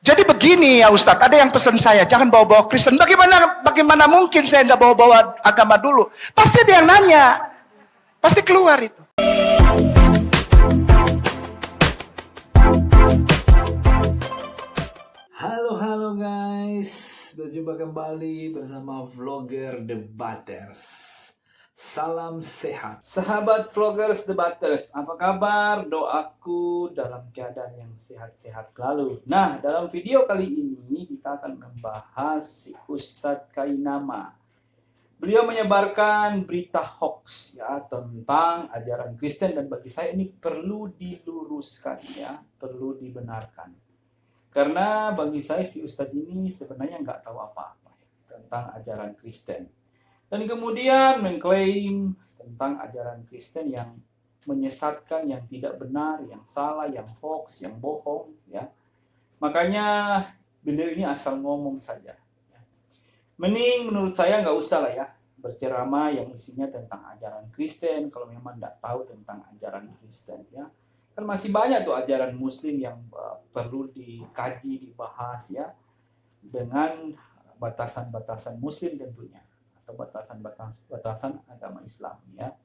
Jadi begini ya Ustadz, ada yang pesan saya, jangan bawa-bawa Kristen. Bagaimana mungkin saya nggak bawa-bawa agama dulu? Pasti ada yang nanya, pasti keluar itu. Halo guys, berjumpa kembali bersama vlogger Debaters. Salam sehat, sahabat vloggers Debaters. Apa kabar? Doaku dalam keadaan yang sehat-sehat selalu. Nah, dalam video kali ini kita akan membahas si Ustadz Kainama. Beliau menyebarkan berita hoax ya tentang ajaran Kristen, dan bagi saya ini perlu diluruskan ya, perlu dibenarkan. Karena bagi saya si Ustadz ini sebenarnya nggak tahu apa-apa tentang ajaran Kristen. Dan kemudian mengklaim tentang ajaran Kristen yang menyesatkan, yang tidak benar, yang salah, yang hoax, yang bohong. Ya. Makanya beliau ini asal ngomong saja. Mending menurut saya nggak usah lah ya berceramah yang isinya tentang ajaran Kristen kalau memang nggak tahu tentang ajaran Kristen. Ya. Kan masih banyak tuh ajaran Muslim yang perlu dikaji, dibahas ya, dengan batasan-batasan Muslim tentunya, atau batasan agama Islam ya.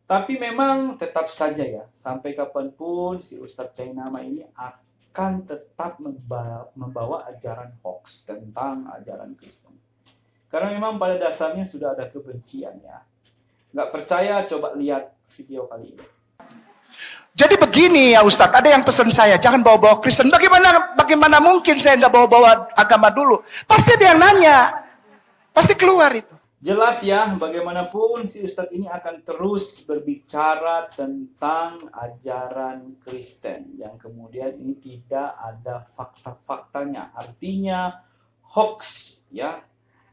Tapi memang tetap saja ya, sampai kapanpun si Ustadz Kainama ini akan tetap membawa ajaran hoax tentang ajaran Kristen. Karena memang pada dasarnya sudah ada kebencian ya. Nggak percaya, coba lihat video kali ini. Jadi begini ya Ustadz, ada yang pesan saya, jangan bawa-bawa Kristen. Bagaimana mungkin saya nggak bawa-bawa agama dulu? Pasti ada yang nanya, pasti keluar itu. Jelas ya, bagaimanapun si Ustadz ini akan terus berbicara tentang ajaran Kristen yang kemudian ini tidak ada fakta-faktanya, artinya hoax ya.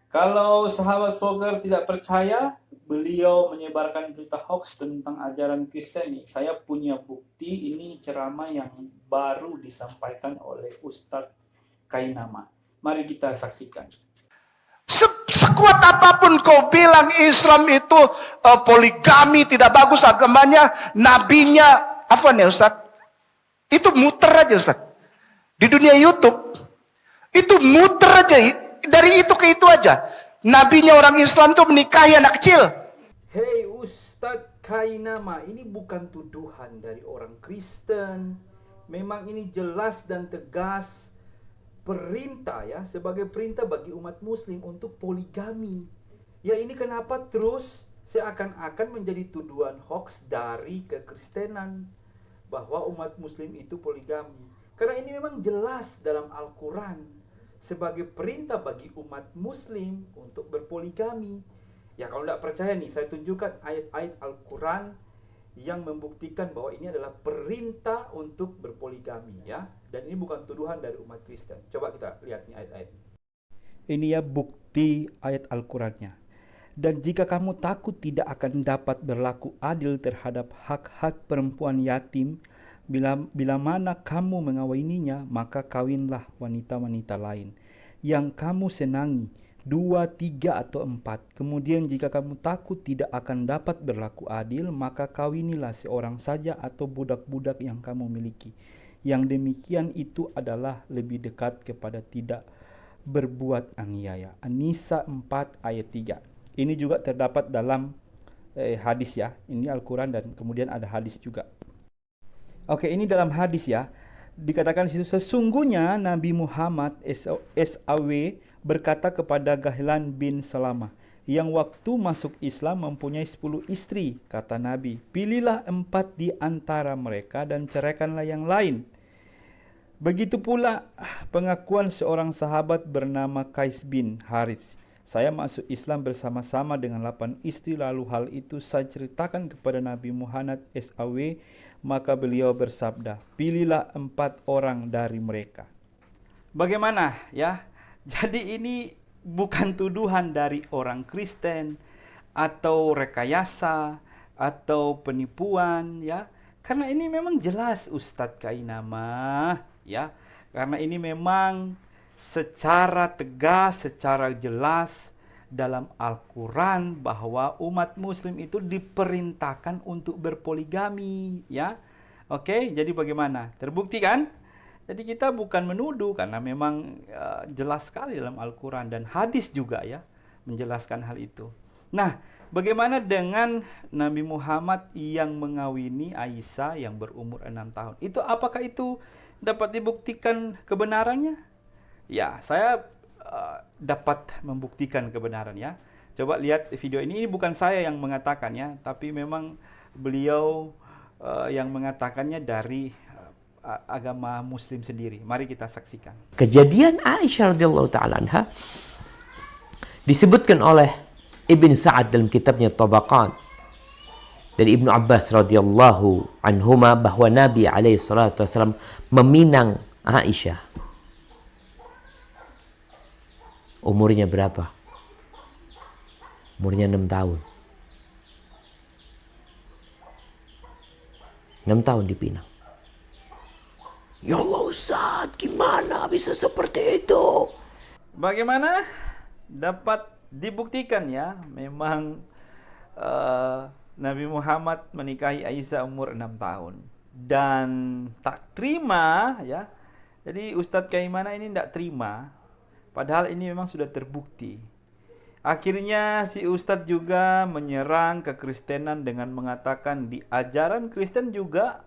Kalau sahabat vlogger tidak percaya beliau menyebarkan berita hoax tentang ajaran Kristen nih, saya punya bukti. Ini ceramah yang baru disampaikan oleh Ustadz Kainama. Mari kita saksikan. Sekuat apapun kau bilang Islam itu poligami tidak bagus agamanya, nabinya, apa nih Ustadz? Itu muter aja Ustadz. Di dunia YouTube itu muter aja, dari itu ke itu aja. Nabinya orang Islam tuh menikahi anak kecil. Hei Ustadz Kainama, ini bukan tuduhan dari orang Kristen. Memang ini jelas dan tegas perintah ya, sebagai perintah bagi umat Muslim untuk poligami. Ya, ini kenapa terus seakan-akan menjadi tuduhan hoax dari kekristenan bahwa umat Muslim itu poligami. Karena ini memang jelas dalam Al-Quran sebagai perintah bagi umat Muslim untuk berpoligami. Ya, kalau tidak percaya nih, saya tunjukkan ayat-ayat Al-Quran yang membuktikan bahwa ini adalah perintah untuk berpoligami ya. Dan ini bukan tuduhan dari umat Kristen. Coba kita lihat nih ayat-ayat. Ini ya bukti ayat Al-Qurannya. Dan jika kamu takut tidak akan dapat berlaku adil terhadap hak-hak perempuan yatim, bila mana kamu mengawininya, maka kawinlah wanita-wanita lain yang kamu senangi, 2, 3 atau 4. Kemudian jika kamu takut tidak akan dapat berlaku adil, maka kawinilah seorang saja atau budak-budak yang kamu miliki. Yang demikian itu adalah lebih dekat kepada tidak berbuat aniaya. An-Nisa 4 ayat 3. Ini juga terdapat dalam hadis ya. Ini Al-Quran dan kemudian ada hadis juga. Oke, ini dalam hadis ya. Dikatakan sesungguhnya Nabi Muhammad SAW berkata kepada Ghailan bin Salamah yang waktu masuk Islam mempunyai 10 istri. Kata Nabi, pilihlah 4 di antara mereka dan ceraikanlah yang lain. Begitu pula pengakuan seorang sahabat bernama Qais bin Harits. Saya masuk Islam bersama-sama dengan 8 istri, lalu hal itu saya ceritakan kepada Nabi Muhammad SAW, maka beliau bersabda, pilihlah 4 orang dari mereka. Bagaimana ya? Jadi ini bukan tuduhan dari orang Kristen atau rekayasa atau penipuan ya. Karena ini memang jelas Ustadz Kainama ya. Karena ini memang secara tegas, secara jelas dalam Al-Quran bahwa umat Muslim itu diperintahkan untuk berpoligami ya. Oke, jadi bagaimana? Terbukti kan? Jadi kita bukan menuduh karena memang jelas sekali dalam Al-Quran dan hadis juga ya menjelaskan hal itu. Nah, bagaimana dengan Nabi Muhammad yang mengawini Aisyah yang berumur 6 tahun? Apakah itu dapat dibuktikan kebenarannya? Ya, saya dapat membuktikan kebenarannya. Coba lihat video ini bukan saya yang mengatakannya, tapi memang beliau yang mengatakannya dari agama Muslim sendiri. Mari kita saksikan. Kejadian Aisyah radhiyallahu taala anha disebutkan oleh Ibn Sa'ad dalam kitabnya Tabaqat dari Ibnu Abbas radhiyallahu anhuma bahwa Nabi alaihi salatu wasallam meminang Aisyah. Umurnya berapa? Umurnya 6 tahun. 6 tahun dipinang. Ya Allah Ustaz, gimana bisa seperti itu? Bagaimana? Dapat dibuktikan ya, memang Nabi Muhammad menikahi Aisyah umur 6 tahun. Dan tak terima ya. Jadi Ustadz Kaimana ini tidak terima. Padahal ini memang sudah terbukti. Akhirnya si Ustadz juga menyerang kekristenan dengan mengatakan di ajaran Kristen juga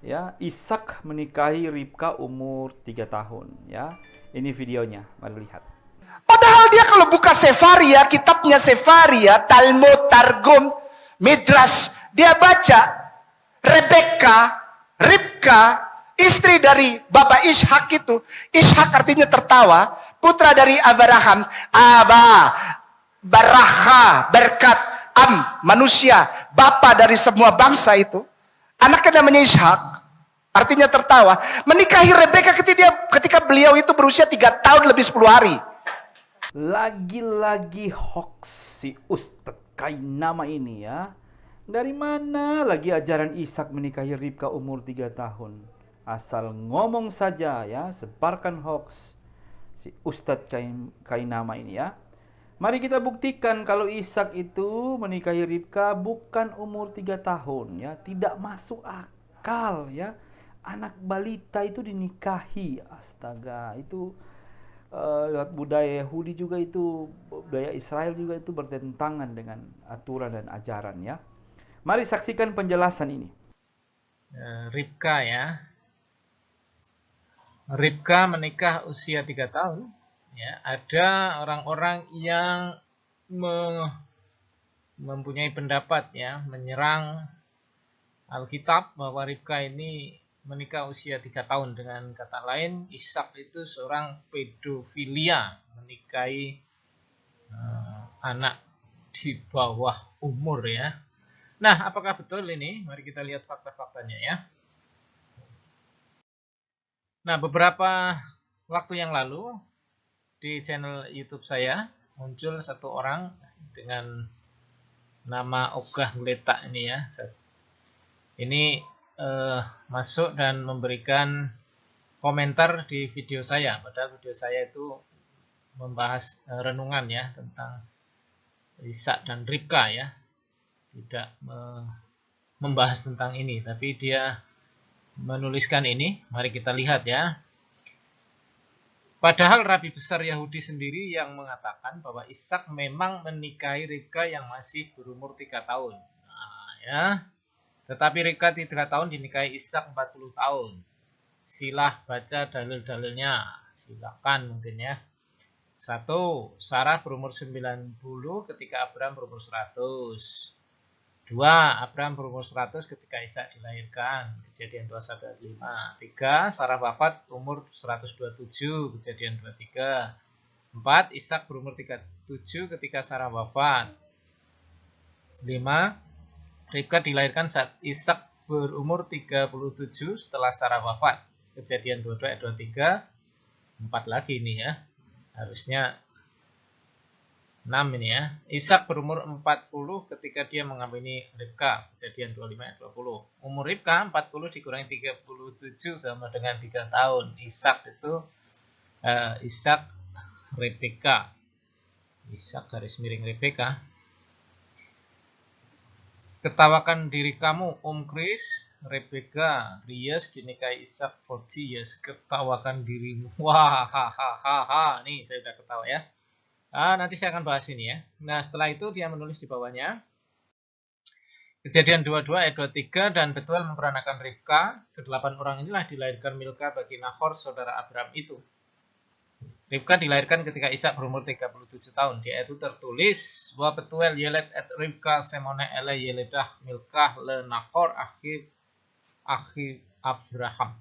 ya Ishak menikahi Ribka umur 3 tahun ya. Ini videonya, mari lihat. Padahal dia kalau buka Sefaria, kitabnya Sefaria, Talmud, Targum, Midrash, dia baca Ribka, istri dari Bapak Ishak itu. Ishak artinya tertawa, putra dari Abraham, Baraha, berkat, manusia, bapa dari semua bangsa itu. Anaknya namanya Ishak, artinya tertawa. Menikahi Rebeka ketika beliau itu berusia 3 tahun lebih 10 hari. Lagi-lagi hoax si Ustadz Kainama ini ya. Dari mana lagi ajaran Ishak menikahi Ribka umur 3 tahun? Asal ngomong saja ya, sebarkan hoax si Ustadz Kainama ini ya. Mari kita buktikan kalau Ishak itu menikahi Ribka bukan umur 3 tahun ya. Tidak masuk akal ya. Anak balita itu dinikahi. Astaga, itu lewat budaya Yahudi juga itu, budaya Israel juga itu bertentangan dengan aturan dan ajaran ya. Mari saksikan penjelasan ini. Ribka ya. Ribka menikah usia 3 tahun. Ya, ada orang-orang yang mempunyai pendapat ya, menyerang Alkitab bahwa Ribka ini menikah usia 3 tahun. Dengan kata lain, Ishak itu seorang pedofilia, menikahi anak di bawah umur ya. Nah, apakah betul ini? Mari kita lihat fakta-faktanya ya. Nah, beberapa waktu yang lalu di channel YouTube saya muncul satu orang dengan nama Ogah Gletak ini ya. Ini masuk dan memberikan komentar di video saya. Padahal video saya itu membahas renungan ya tentang Ishak dan Ribka ya. Tidak membahas tentang ini, tapi dia menuliskan ini. Mari kita lihat ya. Padahal Rabi besar Yahudi sendiri yang mengatakan bahwa Ishak memang menikahi Ribka yang masih berumur 3 tahun. Nah, ya. Tetapi Ribka 3 tahun dinikahi Ishak 40 tahun. Silah baca dalil-dalilnya. Silakan mungkin ya. 1. Sarah berumur 90 ketika Abraham berumur 100. 2. Abraham berumur 100 ketika Ishak dilahirkan. Kejadian 21 ayat 5. 3. Sarah wafat umur 127. Kejadian 23. 4. Ishak berumur 37 ketika Sarah wafat. 5. Ribka dilahirkan saat Ishak berumur 37 setelah Sarah wafat. Kejadian 22 ayat 23. 4 lagi ini ya. Harusnya 6 ini ya. Ishak berumur 40 ketika dia mengawini Ribka. Kejadian 25 ayat 20. Umur Ribka 40 dikurangi 37 sama dengan 3 tahun. Ishak itu Ishak Rebeka. Ishak garis miring Rebeka. Ketawakan diri kamu, Om Chris. Rebecca, 3 years, dinikahi Ishak 40 years. Ketawakan dirimu. Wah, hahaha. Nih, saya udah ketawa ya. Nanti saya akan bahas ini ya. Nah, setelah itu dia menulis di bawahnya. Kejadian 22 ayat 23, dan Betuel memperanakan Ribka. Kedelapan orang inilah dilahirkan Milka bagi Nahor, saudara Abraham itu. Ribka dilahirkan ketika Ishak berumur 37 tahun. Di ayat itu tertulis, wa Betuel yelet et Ribka semone ele yeledah Milkah le Nahor akhi Abraham.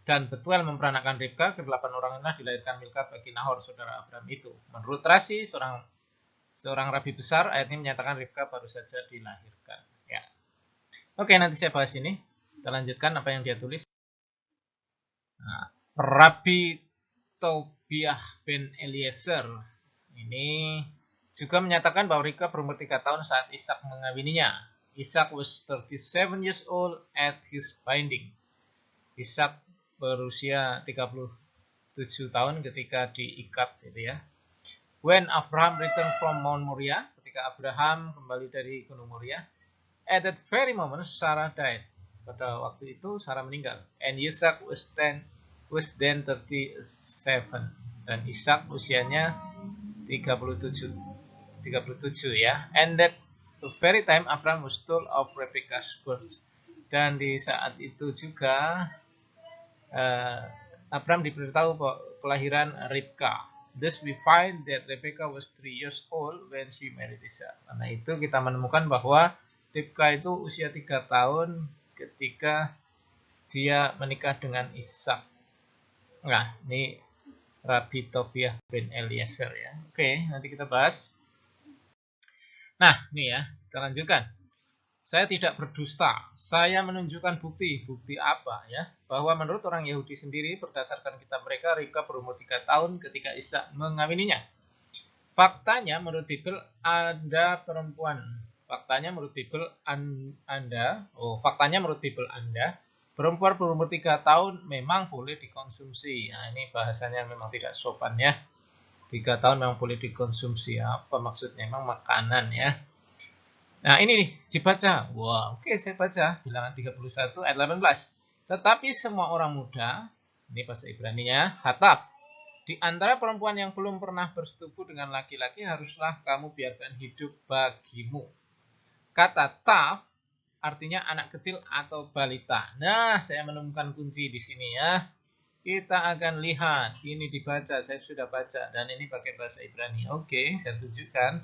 Dan Betuel memperanakan Ribka. Kedelapan orang inilah dilahirkan Milka bagi Nahor, saudara Abraham itu. Menurut Rashi, seorang rabi besar, ayat ini menyatakan Ribka baru saja dilahirkan. Ya. Oke, nanti saya bahas ini. Kita lanjutkan apa yang dia tulis. Nah, Rabi Tobiah bin Eliezer ini juga menyatakan bahwa Ribka berumur 3 tahun saat Ishak mengawininya. Ishak was 37 years old at his binding. Ishak berusia 37 tahun ketika diikat, gitu ya. When Abraham returned from Mount Moriah, ketika Abraham kembali dari Gunung Moriah, at that very moment Sarah died. Pada waktu itu Sarah meninggal. And Ishak was then 37. Dan Ishak usianya 37 ya. And that very time Abraham was told of Rebekah's birth. Dan di saat itu juga Abraham diberitahu kelahiran Ribka. Thus we find that Rebecca was 3 years old when she married Ishak. Karena itu kita menemukan bahwa Ribka itu usia 3 tahun ketika dia menikah dengan Ishak. Nah, ini Rabi Tobiah bin Eliezer ya. Oke, nanti kita bahas. Nah, ini ya, kita lanjutkan. Saya tidak berdusta. Saya menunjukkan bukti. Bukti apa ya? Bahwa menurut orang Yahudi sendiri, berdasarkan kitab mereka, Ribka berumur 3 tahun ketika Ishak mengawininya. Faktanya menurut Bible Anda perempuan. Faktanya menurut Bible Anda, perempuan berumur 3 tahun memang boleh dikonsumsi. Nah, ini bahasanya memang tidak sopan ya. 3 tahun memang boleh dikonsumsi. Apa maksudnya? Memang makanan ya. Nah, ini nih dibaca. Wah, oke, saya baca Bilangan 31 ayat 18. Tetapi semua orang muda, ini bahasa Ibraninya, hataf, di antara perempuan yang belum pernah bersetubuh dengan laki-laki haruslah kamu biarkan hidup bagimu. Kata taf artinya anak kecil atau balita. Nah, saya menemukan kunci di sini ya. Kita akan lihat. Ini dibaca, saya sudah baca. Dan ini pakai bahasa Ibrani. Oke, saya tunjukkan.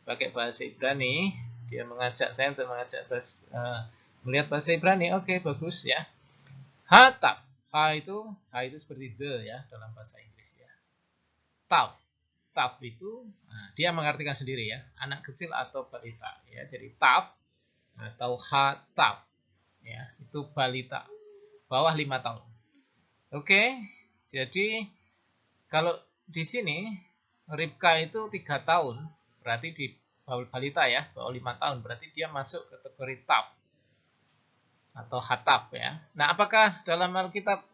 Pakai bahasa Ibrani. Dia mengajak saya untuk melihat bahasa Ibrani. Oke, bagus ya. Hataf. H itu seperti the ya dalam bahasa Inggris ya. Taf. Taf itu dia mengartikan sendiri ya, anak kecil atau balita ya. Jadi taf atau hataf ya, itu balita bawah 5 tahun. Oke. Jadi kalau di sini Ribka itu 3 tahun, berarti di balita ya, bawah 5 tahun, berarti dia masuk kategori taf atau hataf ya. Nah, apakah dalam Alkitab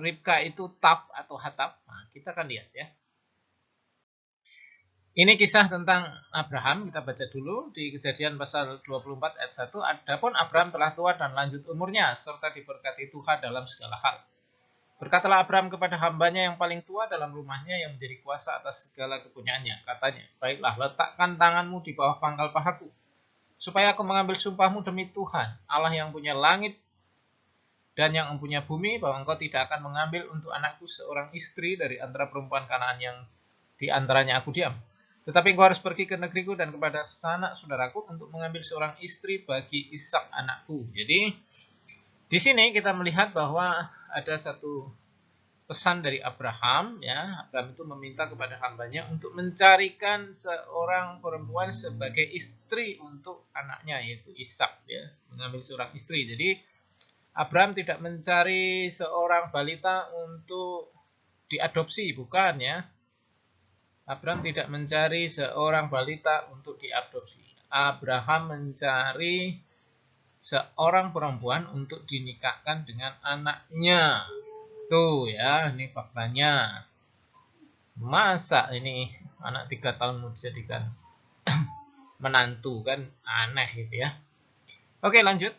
Ribka itu taf atau hataf? Nah, kita akan lihat ya. Ini kisah tentang Abraham, kita baca dulu di Kejadian pasal 24 ayat 1. Adapun Abraham telah tua dan lanjut umurnya, serta diberkati Tuhan dalam segala hal. Berkatalah Abraham kepada hambanya yang paling tua dalam rumahnya yang menjadi kuasa atas segala kepunyaannya. Katanya, baiklah, letakkan tanganmu di bawah pangkal pahaku, supaya aku mengambil sumpahmu demi Tuhan, Allah yang punya langit dan yang mempunyai bumi, bahwa engkau tidak akan mengambil untuk anakku seorang istri dari antara perempuan Kanaan yang di antaranya aku diam. Tetapi engkau harus pergi ke negeriku dan kepada sanak saudaraku untuk mengambil seorang istri bagi Ishak anakku. Jadi, di sini kita melihat bahwa ada satu pesan dari Abraham ya. Abraham itu meminta kepada hambanya untuk mencarikan seorang perempuan sebagai istri untuk anaknya, yaitu Ishak ya, mengambil seorang istri. Jadi Abraham tidak mencari seorang balita untuk diadopsi, bukan ya. Abraham tidak mencari seorang balita untuk diadopsi. Abraham mencari seorang perempuan untuk dinikahkan dengan anaknya. Tuh ya, ini faktanya. Masa ini anak 3 tahun mau dijadikan menantu, kan aneh gitu ya. Oke, lanjut.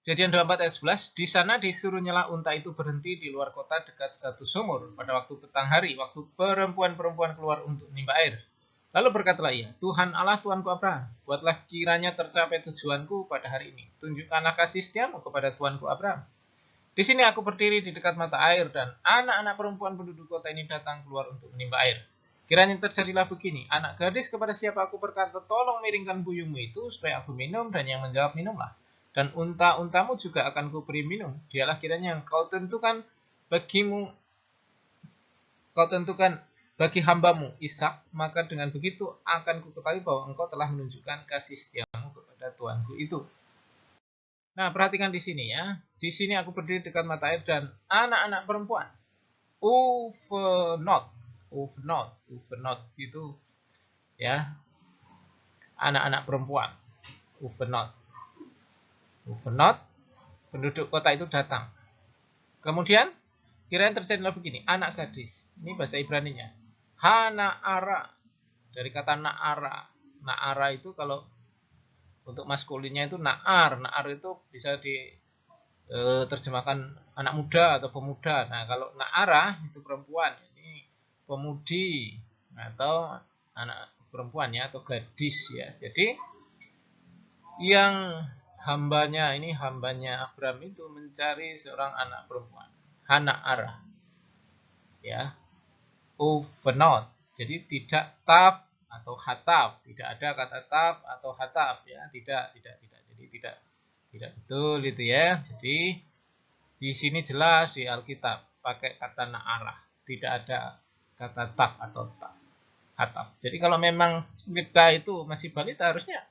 Kejadian 24 ayat 11, di sana disuruh nyela unta itu berhenti di luar kota dekat satu sumur pada waktu petang hari, waktu perempuan-perempuan keluar untuk menimba air. Lalu berkatalah ia, Tuhan Allah Tuanku Abraham, buatlah kiranya tercapai tujuanku pada hari ini. Tunjukkanlah kasih setiamu kepada Tuanku Abraham. Di sini aku berdiri di dekat mata air dan anak-anak perempuan penduduk kota ini datang keluar untuk menimba air. Kiranya terjadilah begini, anak gadis kepada siapa aku berkata, tolong miringkan buyungmu itu supaya aku minum, dan yang menjawab minumlah. Dan unta-untamu juga akan kuberi minum. Dialah kiranya yang kau tentukan bagi hambamu Ishak, maka dengan begitu akan kuketahui bahwa engkau telah menunjukkan kasih setiamu kepada Tuanku itu. Nah, perhatikan di sini ya. Di sini aku berdiri dekat mata air dan anak-anak perempuan. Uvenot itu ya. Anak-anak perempuan. Uvenot, penduduk kota itu datang. Kemudian, kiranya terjadilah begini, anak gadis. Ini bahasa Ibraninya. Hana'ara, dari kata na'ara. Na'ara itu kalau untuk maskulinnya itu na'ar. Na'ar itu bisa diterjemahkan anak muda atau pemuda. Nah, kalau na'ara itu perempuan. Ini pemudi atau anak perempuan ya, atau gadis ya. Jadi, yang hambanya Abraham itu mencari seorang anak perempuan, Hana'ara ya, Uvenot. Jadi tidak taf atau hataf, tidak ada kata taf atau hataf ya, tidak. Jadi tidak betul itu ya. Jadi di sini jelas di Alkitab pakai kata na'arah, tidak ada kata taf atau hataf. Jadi kalau memang Ribka itu masih balita harusnya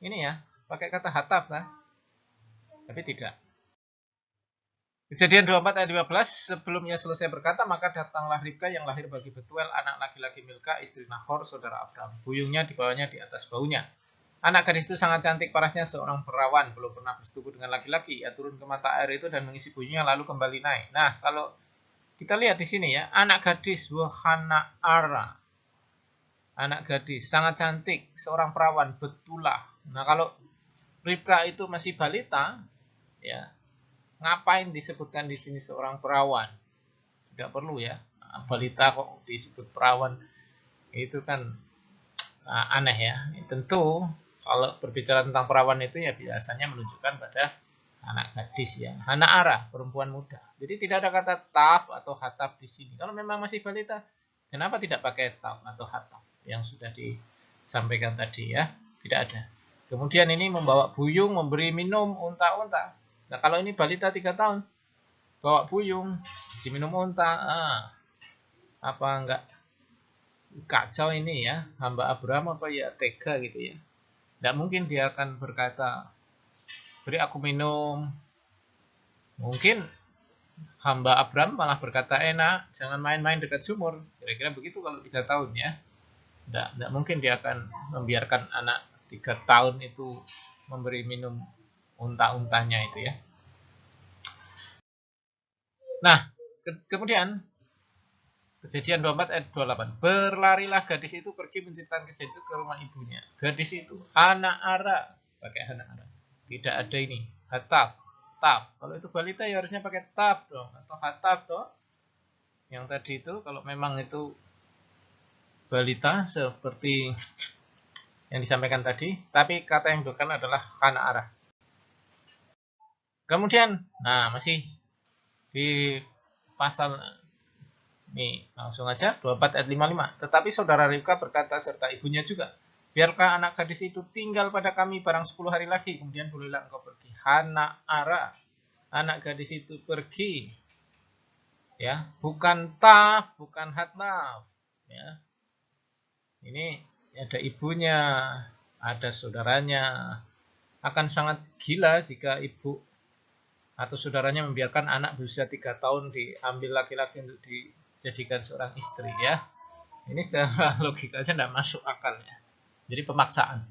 ini ya pakai kata hataf kan? Tapi tidak. Kejadian 24 ayat 15, sebelum ia selesai berkata, maka datanglah Ribka yang lahir bagi Betuel, anak laki-laki Milka, istri Nahor, saudara Abraham. Buyungnya dibawanya di atas bahunya. Anak gadis itu sangat cantik, parasnya seorang perawan, belum pernah bersetubuh dengan laki-laki. Ia turun ke mata air itu dan mengisi buyungnya, lalu kembali naik. Nah, kalau kita lihat di sini ya, anak gadis, Hana'ara. Anak gadis, sangat cantik, seorang perawan, betulah. Nah, kalau Ribka itu masih balita, ya, ngapain disebutkan di sini seorang perawan? Tidak perlu ya. Balita kok disebut perawan, itu kan aneh ya. Tentu kalau berbicara tentang perawan itu ya biasanya menunjukkan pada anak gadis ya. Hana'ara, perempuan muda. Jadi tidak ada kata taf atau hataf di sini. Kalau memang masih balita, kenapa tidak pakai taf atau hataf yang sudah disampaikan tadi ya? Tidak ada. Kemudian ini membawa buyung, memberi minum unta-unta. Nah, kalau ini balita 3 tahun, bawa buyung, isi minum unta, apa enggak kacau ini ya, hamba Abraham apa ya tega gitu ya. Tidak mungkin dia akan berkata, beri aku minum. Mungkin hamba Abraham malah berkata, enak, jangan main-main dekat sumur. Kira-kira begitu kalau 3 tahun ya. Tidak mungkin dia akan membiarkan anak 3 tahun itu memberi minum unta-untanya itu ya. Nah, kemudian Kejadian 24 ayat 28. Berlarilah gadis itu pergi menceritakan kejadian itu ke rumah ibunya. Gadis itu Hana'ara, pakai Hana'ara. Tidak ada ini hataf, taf. Kalau itu balita ya harusnya pakai taf dong atau hataf toh. Yang tadi itu kalau memang itu balita seperti yang disampaikan tadi, tapi kata yang digunakan adalah Hana'ara. Kemudian, nah masih di pasal ini langsung aja 24 ayat 55. Tetapi saudara Ribka berkata serta ibunya juga, biarkah anak gadis itu tinggal pada kami barang 10 hari lagi, kemudian bolehlah engkau pergi. Hana'ara, anak gadis itu pergi. Ya, bukan taf, bukan hatnaf. Ya. Ini ada ibunya, ada saudaranya. Akan sangat gila jika ibu atau saudaranya membiarkan anak berusia 3 tahun diambil laki-laki untuk dijadikan seorang istri ya. Ini secara logika aja tidak masuk akal ya. Jadi pemaksaan.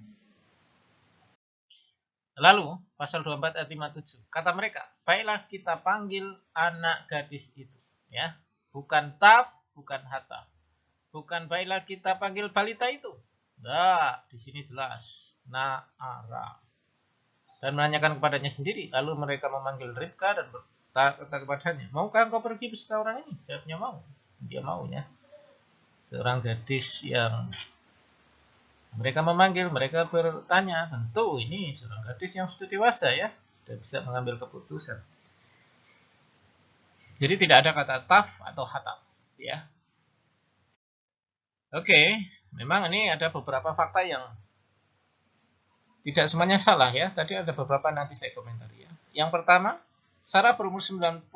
Lalu pasal 24 ayat 57. Kata mereka, baiklah kita panggil anak gadis itu ya. Bukan taf, bukan hataf. Bukan baiklah kita panggil balita itu. Nah, di sini jelas. Na'ara. Dan menanyakan kepadanya sendiri. Lalu mereka memanggil Ribka dan berkata kepadanya, maukah engkau pergi beserta orang ini? Jawabnya mau. Dia maunya. Seorang gadis yang mereka memanggil, mereka bertanya, tentu ini seorang gadis yang sudah dewasa ya, sudah bisa mengambil keputusan. Jadi tidak ada kata taf atau hataf ya. Oke, memang ini ada beberapa fakta yang tidak semuanya salah ya. Tadi ada beberapa, nanti saya komentari ya. Yang pertama, Sarah berumur 90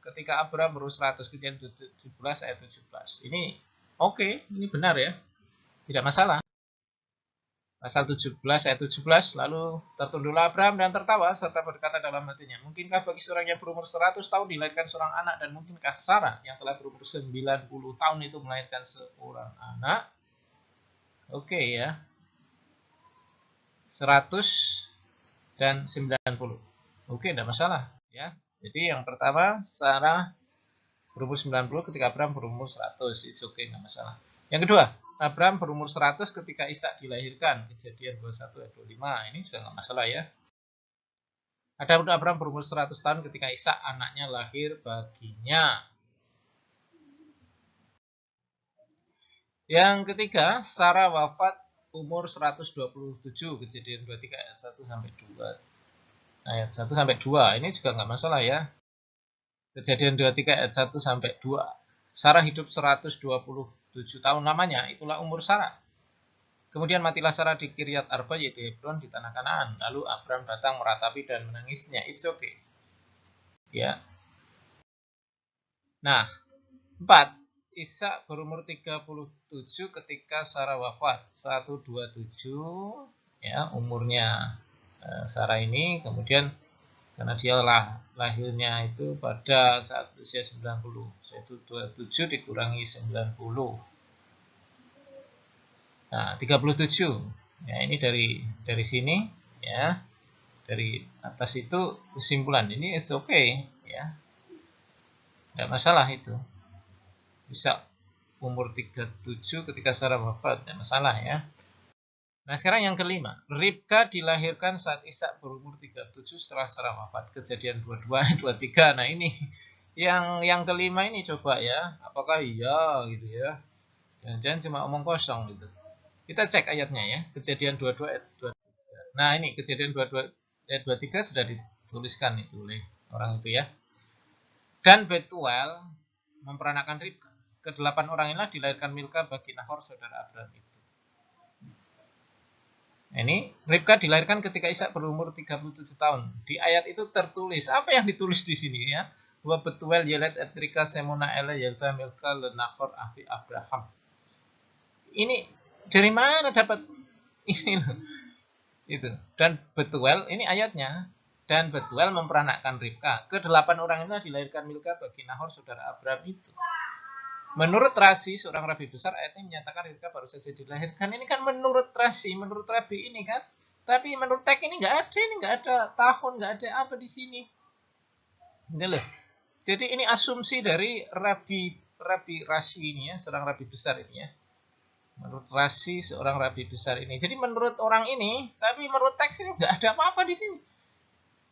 ketika Abraham berumur 100, Kejadian 17 ayat 17. Ini oke, ini benar ya. Tidak masalah. Pasal 17 ayat 17, lalu tertunduklah Abraham dan tertawa serta berkata dalam hatinya, mungkinkah bagi seorang yang berumur 100 tahun dilahirkan seorang anak, dan mungkinkah Sarah yang telah berumur 90 tahun itu melahirkan seorang anak? Oke ya. 100 dan 90. Oke, tidak masalah ya. Jadi yang pertama, Sarah berumur 90 ketika Abraham berumur 100. It's okay, tidak masalah. Yang kedua, Abraham berumur 100 ketika Ishak dilahirkan. Kejadian 21 ayat 25. Ini juga nggak masalah ya. Ada Abraham berumur 100 tahun ketika Ishak anaknya lahir baginya. Yang ketiga, Sarah wafat umur 127. Kejadian 23 ayat 1 sampai 2. Ayat 1 sampai 2. Ini juga nggak masalah ya. Kejadian 23 ayat 1 sampai 2. Sarah hidup 127 tahun lamanya, itulah umur Sarah. Kemudian matilah Sarah di Kiryat Arba, yaitu Hebron, di tanah Kanaan. Lalu Abraham datang meratapi dan menangisnya. It's okay. Ya. Nah, 4. Ishak berumur 37 ketika Sarah wafat. 127 ya umurnya Sarah ini. Kemudian karena dia lahirnya itu pada saat usia 90, yaitu 27 dikurangi 90. Nah, 37. Ya, ini dari sini ya. Dari atas itu kesimpulan. Ini it's okay ya. Tidak masalah itu. Bisa umur 37 ketika Sarah wafat, tidak masalah ya. Nah, sekarang yang kelima, Ribka dilahirkan saat Ishak berumur 37 setelah Sarah wafat. Kejadian 22, 23. Nah, ini yang kelima ini coba ya, apakah iya gitu ya. Jangan cuma omong kosong gitu. Kita cek ayatnya ya. Kejadian 22 ayat 23. Nah, ini Kejadian 22 ayat 23 sudah dituliskan itu oleh orang itu ya. Dan Betuel memperanakan Ribka. Kedelapan orang inilah dilahirkan Milka bagi Nahor saudara Abraham itu. Ini Ribka dilahirkan ketika Ishak berumur 37 tahun. Di ayat itu tertulis, apa yang ditulis di sini ya? Wa Betuel yelet etrika semuna ele yelta Milka le Nahor afi Abraham. Ini dari mana dapat ini loh? Itu. Dan Betuel, ini ayatnya. Dan Betuel memperanakkan Ribka. Kedelapan orang inilah dilahirkan Milka bagi Nahor saudara Abraham itu. Menurut Rasi, seorang rabi besar, ayatnya menyatakan Ribka baru saja dilahirkan. Ini kan menurut Rasi, menurut rabi ini kan. Tapi menurut teks ini nggak ada tahun, nggak ada apa di sini. Ini loh. Jadi ini asumsi dari rabi Rasi ini ya, seorang rabi besar ini ya. Menurut Rasi, seorang rabi besar ini. Jadi menurut orang ini, tapi menurut teks ini nggak ada apa-apa di sini.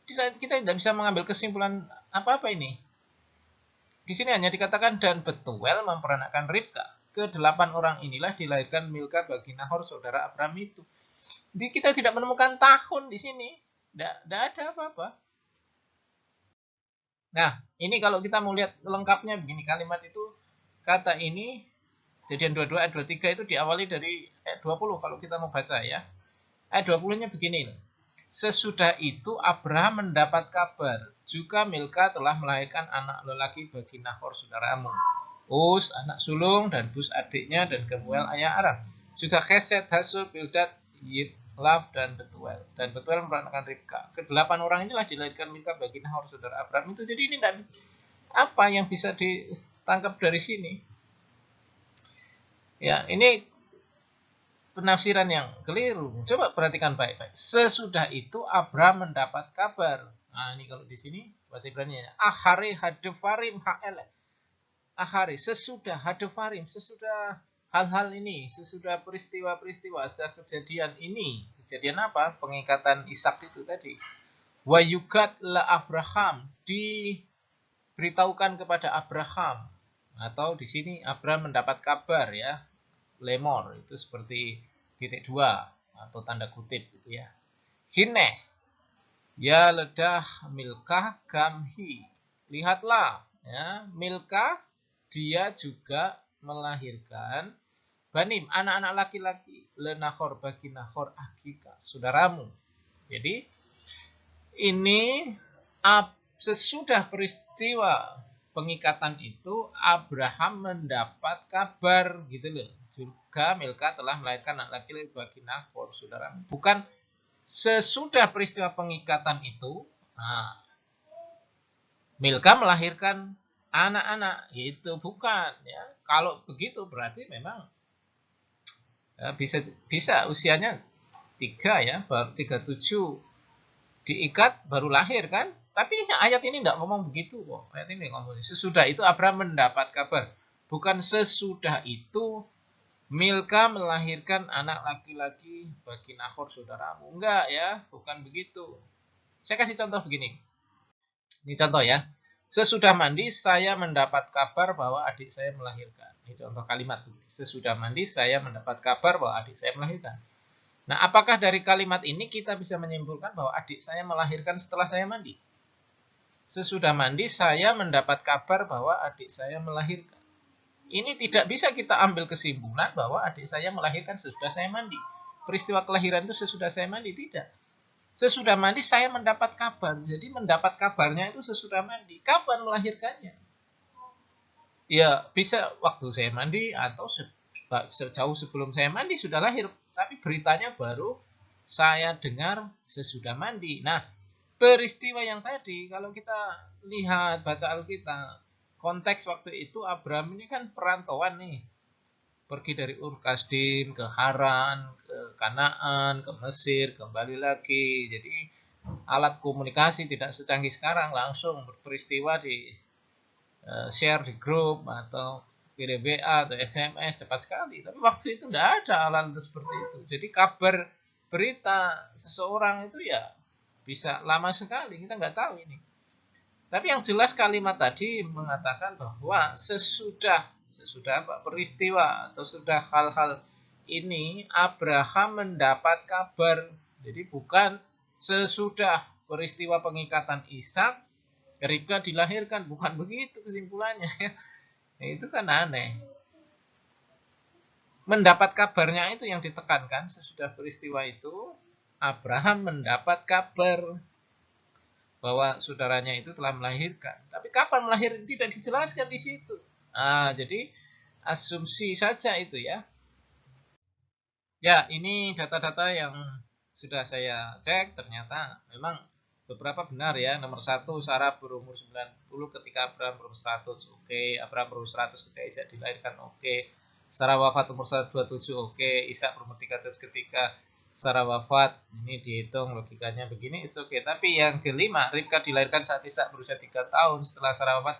Kita tidak bisa mengambil kesimpulan apa-apa ini. Di sini hanya dikatakan dan Betuel memperanakkan Ribka. Kedelapan orang inilah dilahirkan Milka bagi Nahor saudara Abraham itu. Jadi kita tidak menemukan tahun di sini. Tidak ada apa-apa. Nah, ini kalau kita mau lihat lengkapnya begini, kalimat itu, kata ini, Kejadian 22 ayat 23 itu diawali dari ayat 20 kalau kita mau baca ya. Ayat 20-nya begini. Sesudah itu Abraham mendapat kabar, juga Milka telah melahirkan anak lelaki bagi Nahor saudaramu. Uz anak sulung dan Bus adiknya dan Kemuel ayah Aram. Juga Keset, Hasub, Bildad, Yitlaf dan Betuel. Dan Betuel memperanakkan Ribka. Kedelapan orang inilah dilahirkan Milka bagi Nahor saudara Abraham itu. Jadi ini tidak apa yang bisa ditangkap dari sini. Ya, ini penafsiran yang keliru. Coba perhatikan baik-baik. Sesudah itu Abraham mendapat kabar. Nah, ini kalau di sini bahasa Ibrani-nya ahare hadevarim ha'ele. akhari, sesudah hadefarim, sesudah hal-hal ini, sesudah peristiwa-peristiwa, setelah kejadian ini. Kejadian apa? Pengikatan Ishak itu tadi. Wa yugat la Abraham, diberitahukan kepada Abraham, atau di sini Abraham mendapat kabar ya. Lemor itu seperti titik dua atau tanda kutip gitu ya. Hine ya ledah Milkah gamhi. Lihatlah ya, Milkah dia juga melahirkan banim, anak-anak laki-laki, lenahor bagi Nahor akika, saudaramu. Jadi ini sesudah peristiwa pengikatan itu Abraham mendapat kabar gitu loh. Juga Milkah telah melahirkan anak laki-laki bagi Nahor, saudaramu. Bukan sesudah peristiwa pengikatan itu, Milkah melahirkan anak-anak, itu bukan ya. Kalau begitu berarti memang bisa usianya 3 ya, baru 37 diikat baru lahir kan? Tapi ayat ini tidak ngomong begitu kok. Ayat ini ngomong sesudah itu Abraham mendapat kabar, bukan sesudah itu Milkah melahirkan anak laki-laki bagi Nahor, saudaramu. Enggak ya, bukan begitu. Saya kasih contoh begini. Ini contoh ya. Sesudah mandi saya mendapat kabar bahwa adik saya melahirkan. Ini contoh kalimat. Sesudah mandi saya mendapat kabar bahwa adik saya melahirkan. Nah, apakah dari kalimat ini kita bisa menyimpulkan bahwa adik saya melahirkan setelah saya mandi? Sesudah mandi saya mendapat kabar bahwa adik saya melahirkan. Ini tidak bisa kita ambil kesimpulan bahwa adik saya melahirkan sesudah saya mandi. Peristiwa kelahiran itu sesudah saya mandi, tidak. Sesudah mandi saya mendapat kabar. Jadi mendapat kabarnya itu sesudah mandi. Kapan melahirkannya? Ya bisa waktu saya mandi atau sejauh sebelum saya mandi sudah lahir. Tapi beritanya baru saya dengar sesudah mandi. Nah, peristiwa yang tadi kalau kita lihat baca Alkitab, konteks waktu itu Abraham ini kan perantauan nih. Pergi dari Ur Kasdim ke Haran, ke Kanaan, ke Mesir, kembali lagi. Jadi alat komunikasi tidak secanggih sekarang, langsung berperistiwa di share di grup atau kirim WA atau SMS cepat sekali. Tapi waktu itu tidak ada alat seperti itu. Jadi kabar berita seseorang itu ya bisa lama sekali, kita nggak tahu ini. Tapi yang jelas kalimat tadi mengatakan bahwa sesudah peristiwa atau sudah hal-hal ini Abraham mendapat kabar. Jadi bukan sesudah peristiwa pengikatan Ishak Ribka dilahirkan, bukan begitu kesimpulannya. Nah, itu kan aneh. Mendapat kabarnya itu yang ditekankan. Sesudah peristiwa itu Abraham mendapat kabar bahwa saudaranya itu telah melahirkan. Tapi kapan melahirkan tidak dijelaskan di situ. Jadi asumsi saja itu ya. Ya, ini data-data yang sudah saya cek, ternyata memang beberapa benar ya. Nomor 1, Sarah berumur 90 ketika Abraham berumur 100, oke. Abraham berumur 100 ketika Ishak dilahirkan, oke. Sarah wafat umur 127, oke. Ishak berumur 37 ketika Sarah wafat, ini dihitung logikanya begini, it's okay. Tapi yang kelima, Ribka dilahirkan saat Ishak berusia 3 tahun setelah Sarah wafat.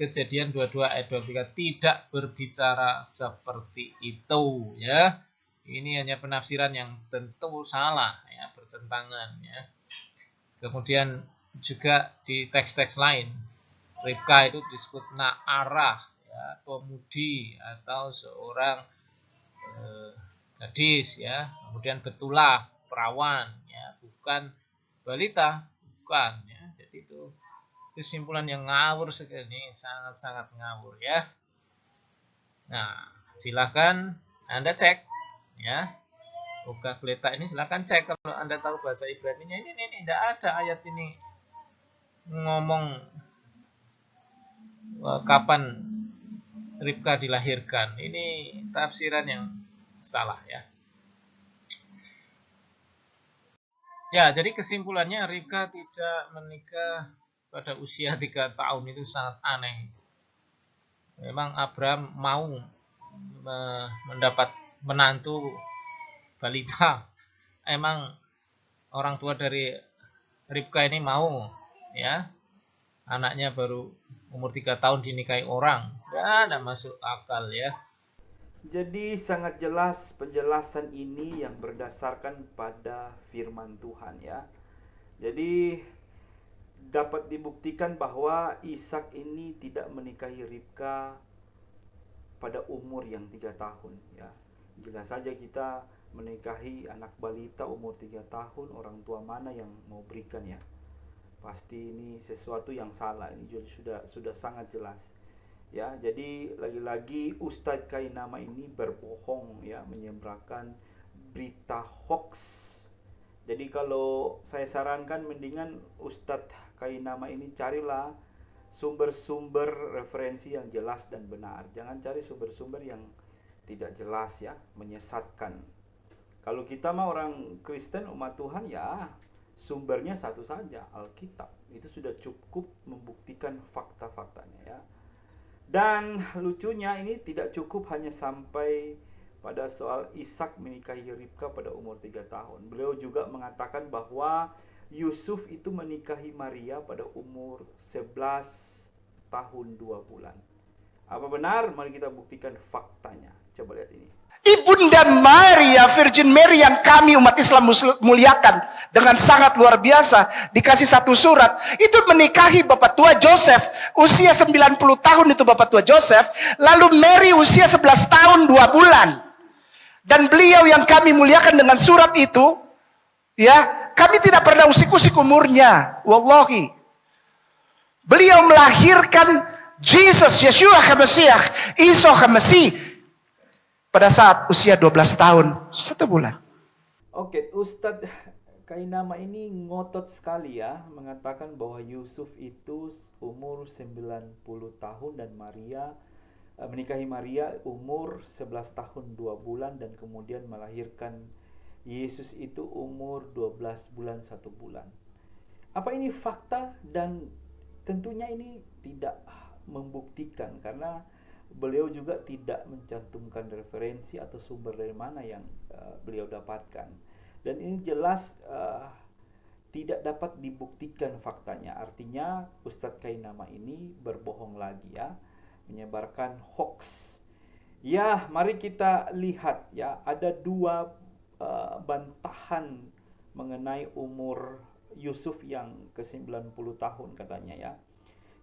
Kejadian 22 ayat 23 tidak berbicara seperti itu ya. Ini hanya penafsiran yang tentu salah ya, bertentangan ya. Kemudian juga di teks-teks lain Ribka itu disebut na'arah ya, pemudi atau seorang gadis ya. Kemudian betulah perawan ya, bukan balita, bukan ya. Jadi itu kesimpulan yang ngawur sekali, sangat-sangat ngawur ya. Nah, silakan Anda cek ya. Buka Geleta ini silakan cek kalau Anda tahu bahasa Ibrani-nya. Ini tidak ada ayat ini ngomong kapan Ribka dilahirkan. Ini tafsiran yang salah ya. Ya, jadi kesimpulannya Ribka tidak menikah pada usia 3 tahun itu sangat aneh. Memang Abraham mau mendapat menantu balita. Emang orang tua dari Ribka ini mau ya. anaknya baru umur 3 tahun dinikahi orang. Ya, tidak masuk akal ya. Jadi sangat jelas penjelasan ini yang berdasarkan pada firman Tuhan ya. Jadi dapat dibuktikan bahwa Ishak ini tidak menikahi Ribka pada umur yang 3 tahun ya. Jika saja kita menikahi anak balita umur 3 tahun, orang tua mana yang mau berikan ya? Pasti ini sesuatu yang salah. Ini sudah sangat jelas. Ya, jadi lagi-lagi Ustadz Kainama ini berbohong ya, menyebarkan berita hoax. Jadi kalau saya sarankan mendingan Ustadz Kainama ini carilah sumber-sumber referensi yang jelas dan benar. Jangan cari sumber-sumber yang tidak jelas ya, menyesatkan. Kalau kita mah orang Kristen umat Tuhan ya, sumbernya satu saja, Alkitab. Itu sudah cukup membuktikan fakta-faktanya ya. Dan lucunya ini tidak cukup hanya sampai pada soal Ishak menikahi Ribka pada umur 3 tahun. Beliau juga mengatakan bahwa Yusuf itu menikahi Maria pada umur 11 tahun 2 bulan. Apa benar? Mari kita buktikan faktanya. Coba lihat ini. Ibunda Maria, Virgin Mary yang kami umat Islam muliakan dengan sangat luar biasa, dikasih satu surat, itu menikahi Bapak tua Joseph, usia 90 tahun itu Bapak tua Joseph, lalu Mary usia 11 tahun 2 bulan. Dan beliau yang kami muliakan dengan surat itu, ya, kami tidak pernah usik-usik umurnya, wallahi. Beliau melahirkan Jesus, Yeshua HaMashiach, Isa HaMasih, pada saat usia 12 tahun, 1 bulan. Oke, Ustadz Kainama ini ngotot sekali ya, mengatakan bahwa Yusuf itu umur 90 tahun dan Maria menikahi Maria umur 11 tahun 2 bulan dan kemudian melahirkan Yesus itu umur 12 bulan 1 bulan. Apa ini fakta? Dan tentunya ini tidak membuktikan karena beliau juga tidak mencantumkan referensi atau sumber dari mana yang beliau dapatkan. Dan ini jelas tidak dapat dibuktikan faktanya. Artinya Ustadz Kainama ini berbohong lagi ya, menyebarkan hoax. Ya, mari kita lihat ya, ada 2 bantahan mengenai umur Yusuf yang ke-90 tahun katanya ya.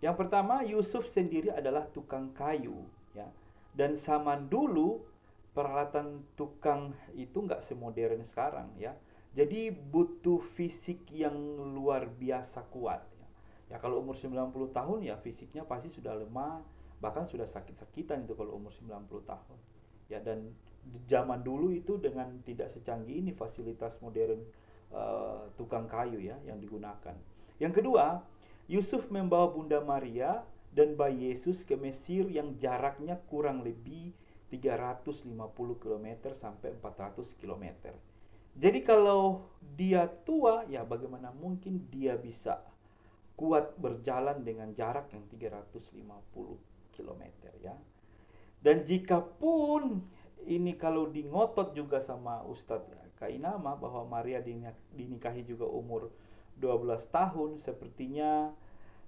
Yang pertama, Yusuf sendiri adalah tukang kayu ya. Dan zaman dulu peralatan tukang itu nggak semodern sekarang ya. Jadi butuh fisik yang luar biasa kuat ya. Ya kalau umur 90 tahun ya fisiknya pasti sudah lemah, bahkan sudah sakit-sakitan itu kalau umur 90 tahun. Ya, dan di zaman dulu itu dengan tidak secanggih ini fasilitas modern tukang kayu ya yang digunakan. Yang kedua, Yusuf membawa Bunda Maria dan bayi Yesus ke Mesir yang jaraknya kurang lebih 350 km sampai 400 km. Jadi kalau dia tua, ya bagaimana mungkin dia bisa kuat berjalan dengan jarak yang 350 km ya. Dan jika pun ini kalau di ngotot juga sama Ustadz Kainama bahwa Maria dinikahi juga umur 12 tahun, sepertinya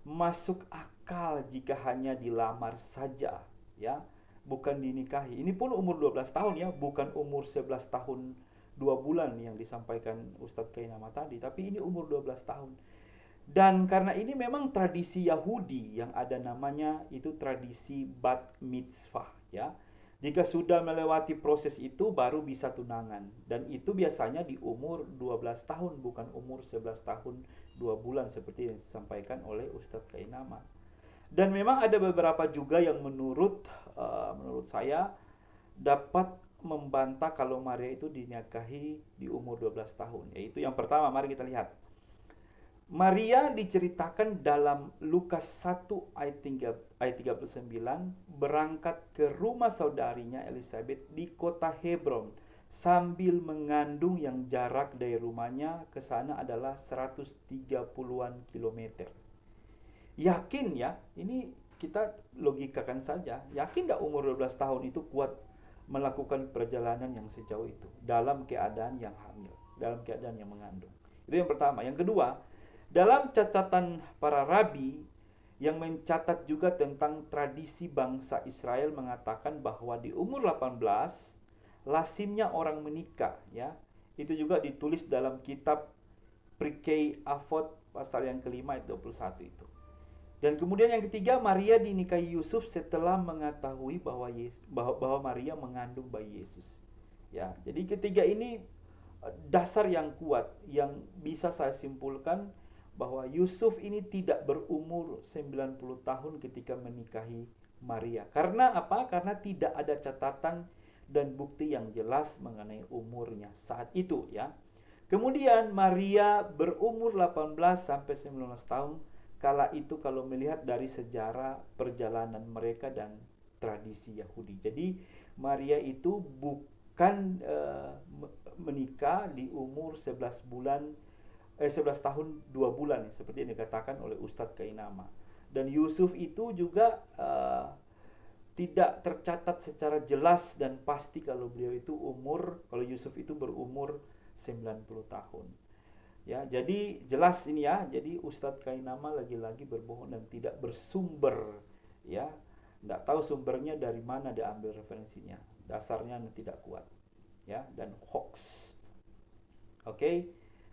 masuk akal jika hanya dilamar saja ya, bukan dinikahi. Ini pun umur 12 tahun ya, bukan umur 11 tahun 2 bulan yang disampaikan Ustadz Kainama tadi, tapi ini umur 12 tahun. Dan karena ini memang tradisi Yahudi yang ada namanya itu tradisi bat mitzvah ya. Jika sudah melewati proses itu baru bisa tunangan. Dan itu biasanya di umur 12 tahun, bukan umur 11 tahun 2 bulan seperti yang disampaikan oleh Ustadz Kainama. Dan memang ada beberapa juga yang menurut saya dapat membantah kalau Maria itu dinikahi di umur 12 tahun. Yaitu yang pertama, mari kita lihat. Maria diceritakan dalam Lukas 1 ayat 39 berangkat ke rumah saudarinya Elizabeth di kota Hebron sambil mengandung yang jarak dari rumahnya ke sana adalah 130-an kilometer. Yakin ya, ini kita logikakan saja. Yakin gak umur 12 tahun itu kuat melakukan perjalanan yang sejauh itu dalam keadaan yang hamil, dalam keadaan yang mengandung? Itu yang pertama. Yang kedua, dalam catatan para rabi, yang mencatat juga tentang tradisi bangsa Israel mengatakan bahwa di umur 18 lazimnya orang menikah, ya. Itu juga ditulis dalam kitab Pirkei Avot pasal yang kelima ayat 21 itu. Dan kemudian yang ketiga, Maria dinikahi Yusuf setelah mengetahui bahwa Maria mengandung bayi Yesus. Ya, jadi ketiga ini dasar yang kuat yang bisa saya simpulkan bahwa Yusuf ini tidak berumur 90 tahun ketika menikahi Maria. Karena apa? Karena tidak ada catatan dan bukti yang jelas mengenai umurnya saat itu, ya. Kemudian Maria berumur 18 sampai 19 tahun kala itu kalau melihat dari sejarah perjalanan mereka dan tradisi Yahudi. Jadi Maria itu bukan menikah di umur 11 tahun 2 bulan, seperti yang dikatakan oleh Ustadz Kainama. Dan Yusuf itu juga tidak tercatat secara jelas dan pasti kalau Yusuf itu berumur 90 tahun. Ya, jadi jelas ini ya. Jadi Ustadz Kainama lagi-lagi berbohong dan tidak bersumber, ya. Tidak tahu sumbernya dari mana dia ambil referensinya. Dasarnya tidak kuat, ya, dan hoax. Oke.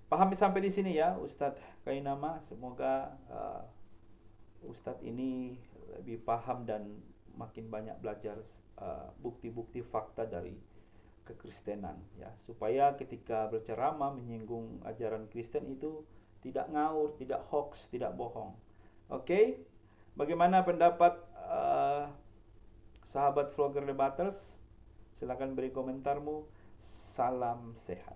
Pahami sampai di sini ya Ustadz Kainama. Semoga Ustadz ini lebih paham dan makin banyak belajar bukti-bukti fakta dari kekristenan, ya, supaya ketika berceramah menyinggung ajaran Kristen itu tidak ngawur, tidak hoax, tidak bohong. Oke. Bagaimana pendapat sahabat vlogger debaters? Silakan beri komentarmu. Salam sehat.